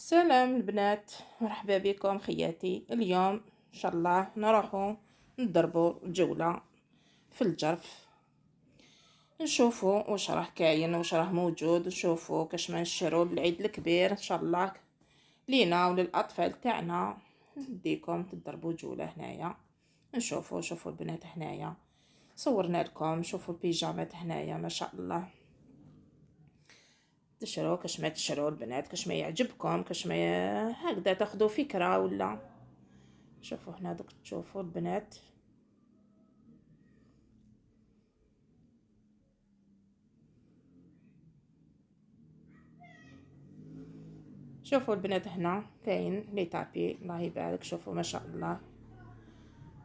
سلام البنات، مرحبا بكم خياتي. اليوم ان شاء الله نروحو نضربو جولة في الجرف، نشوفو واش راه كاين واش راه موجود، نشوفو كاش ما نشرو العيد الكبير ان شاء الله لينا وللاطفال تاعنا. نديكم تضربوا جولة هنايا، شوفوا البنات هنايا صورنا لكم. شوفوا البيجامات هنايا ما شاء الله، تشرو كاش ما تشرو البنات، كاش ما يعجبكم، كاش ما هكذا تاخذوا فكرة. ولا شوفوا هنا دوك تشوفوا البنات، شوفوا البنات هنا كاين لي طابي الله يبارك. شوفوا ما شاء الله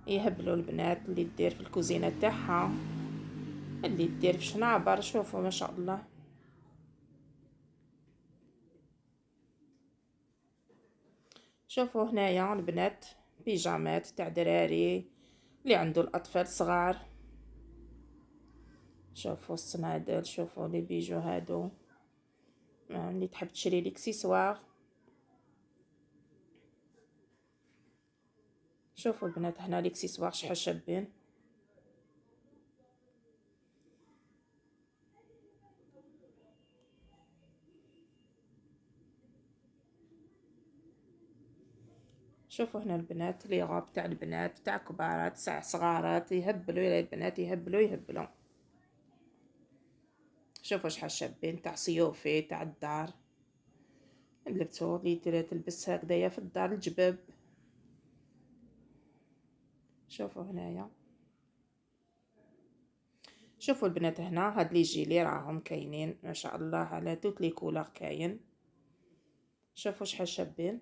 يهبلوا البنات اللي دير في الكوزينه تاعها، اللي دير في شنابر. شوفوا ما شاء الله، شوفوا هنايا البنات بيجامات تاع دراري اللي عنده الاطفال صغار. شوفوا الصنادل، شوفوا لي بيجو هادو اللي تحب تشري ليكسيسوار. شوفوا البنات هنا ليكسيسوار شحال شابين. شوفوا هنا البنات لي غوب تاع البنات تاع كبارات تاع صغارات، يهبلوا يا البنات يهبلوا. شوفوا شحال شابين، تاع صيوفي تاع الدار، اللبسو اللي تلبس هكذايا في الدار الجباب. شوفوا هنايا، شوفوا البنات هنا هاد لي جيلي راهم كاينين ما شاء الله على توت لي كولور كاين. شوفوا شحال شابين،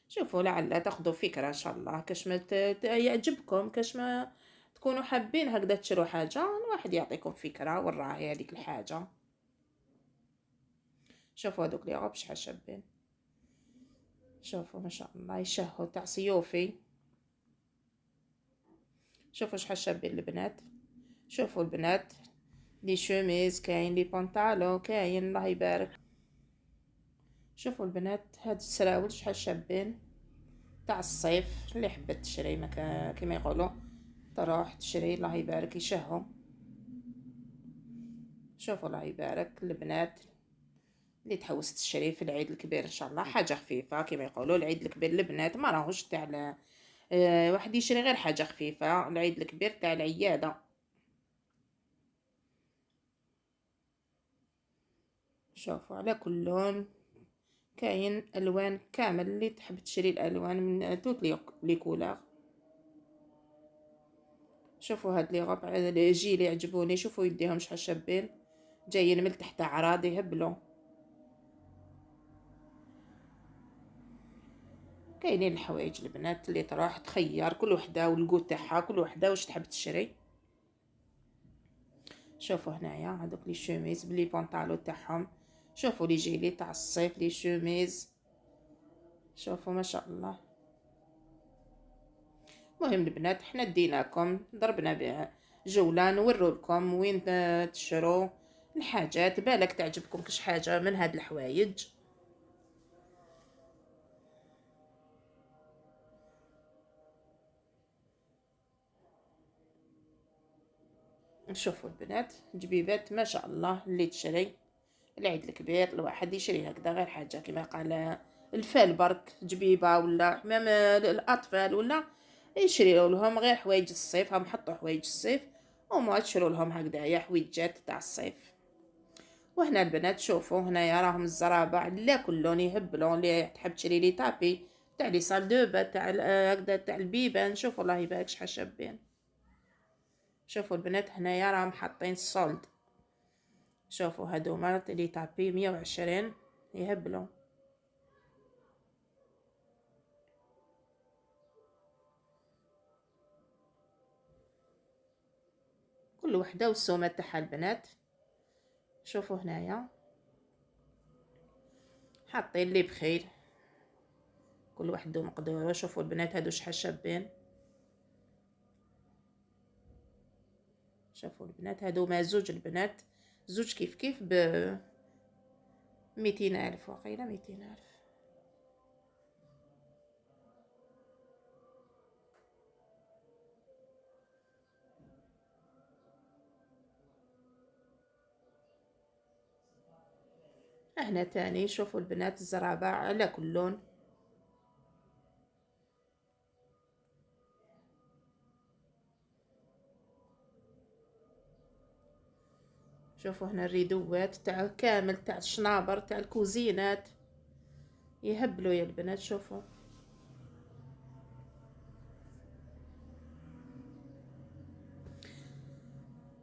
شوفوا لعل تاخذوا فكره ان شاء الله كاش ما يعجبكم، كاش ما تكونوا حابين هكذا تشرو حاجه، واحد يعطيكم فكره وين راهي هذيك الحاجه. شوفوا هذوك لي غوب شحال شابين، شوفوا ما شاء الله يشهوا تاع صيوفي. شوفوا شحال شابين البنات. شوفوا البنات لي شوميز كاين، لي بونطالون كاين الله يبارك. شوفوا البنات هاد السراول شحال شابين تاع الصيف، اللي حبت تشري كيما يقولوا تروح تشري الله يبارك يشهوا. شوفوا الله يبارك البنات اللي تحوس تشري في العيد الكبير ان شاء الله حاجه خفيفه، كيما يقولوا العيد الكبير البنات ما راهوش تاع واحد يشري غير حاجه خفيفه، العيد الكبير تاع العياده. شوفوا على كل لون كاين الوان كامل، اللي تحب تشري الالوان من توت لي كولور. شوفوا هاد لي غوب لي جيلي يعجبوني، شوفوا يديهم شحال شابين، جايين من تحت اعراض يهبلوا. كاينين الحوايج البنات اللي تروح تخير كل وحده والقوت تاعها، كل وحده واش تحب تشري. شوفوا هنايا هذوك لي شوميز بلي بونطالو تاعهم، شوفوا لي جيلي تاع الصيف لي شوميز. شوفوا ما شاء الله. المهم البنات حنا ديناكم ضربنا بها جوله نورو لكم وين تشرو الحاجات، بالك تعجبكم كش حاجه من هاد الحوايج. نشوفوا البنات جبيبات ما شاء الله اللي تشري العيد الكبير، الواحد يشري هكذا غير حاجه كما قال الفال برك جبيبه، ولا حمام الاطفال، ولا يشريوا لهم غير حوايج الصيف. هم حطوا حوايج الصيف وما تشروا لهم هكذايا حويجات تاع الصيف. وهنا البنات شوفوا هنايا راهم الزرابع لا كلهم يهبلون، اللي تحب تشري لي طابي تاع لي صال دو با تاع هكذا تاع البيبان. شوفوا الله يبارك شحال شابين. شوفوا البنات هنايا راهم حاطين السولد. شوفوا هادوما لي طابي 120 يهبلوا. كل وحده والسومه تاعها البنات. شوفوا هنايا حاطين لي بخيل كل واحد مقدوره. شوفوا البنات هادو شحال شابين. شوفوا البنات هادو ما زوج البنات، زوج كيف كيف 200,000 وقيلة، 200,000. هنا تاني شوفوا البنات الزرابة على كل لون. شوفوا هنا الريدوات تاع كامل تاع الشنابر تاع الكوزينات يهبلوا يا البنات. شوفوا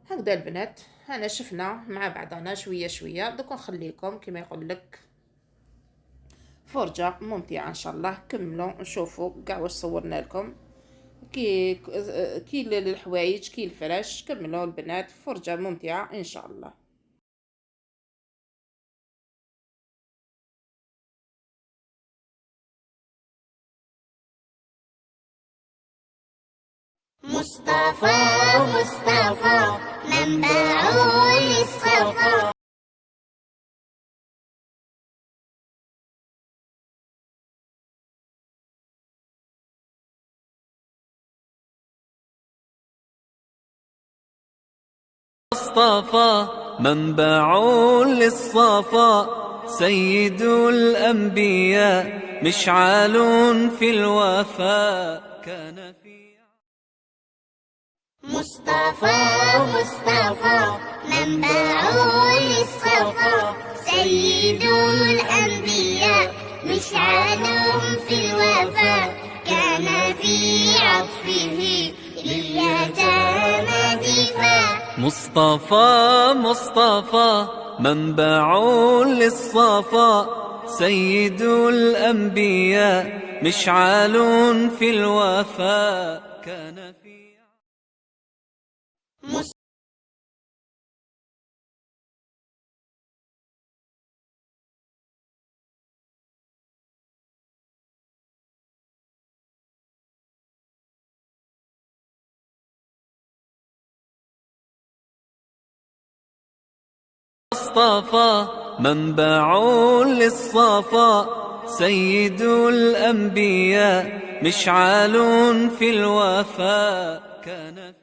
هكذا البنات، انا شفنا مع بعضنا شويه شويه. دوك نخليكم كما يقول لك فرجه ممتعه ان شاء الله. كملوا نشوفوا كاع واش صورنا لكم، كي الحوايج كي الفراش. كملوا البنات، فرجه ممتعه ان شاء الله. مصطفى مصطفى منبع للصفا. مصطفى منبع للصفا، سيد الأنبياء مشعال في الوفاء كان في. مصطفى مصطفى منبع للصفا، سيد الأنبياء مشعال في الوفاء كان في عطفه لليتامى دفاع. مصطفى مصطفى منبع للصفا، سيد الأنبياء مشعال في الوفاء كان في. مصطفى منبع للصفا، سيد الأنبياء مشعال في الوفاء كان في.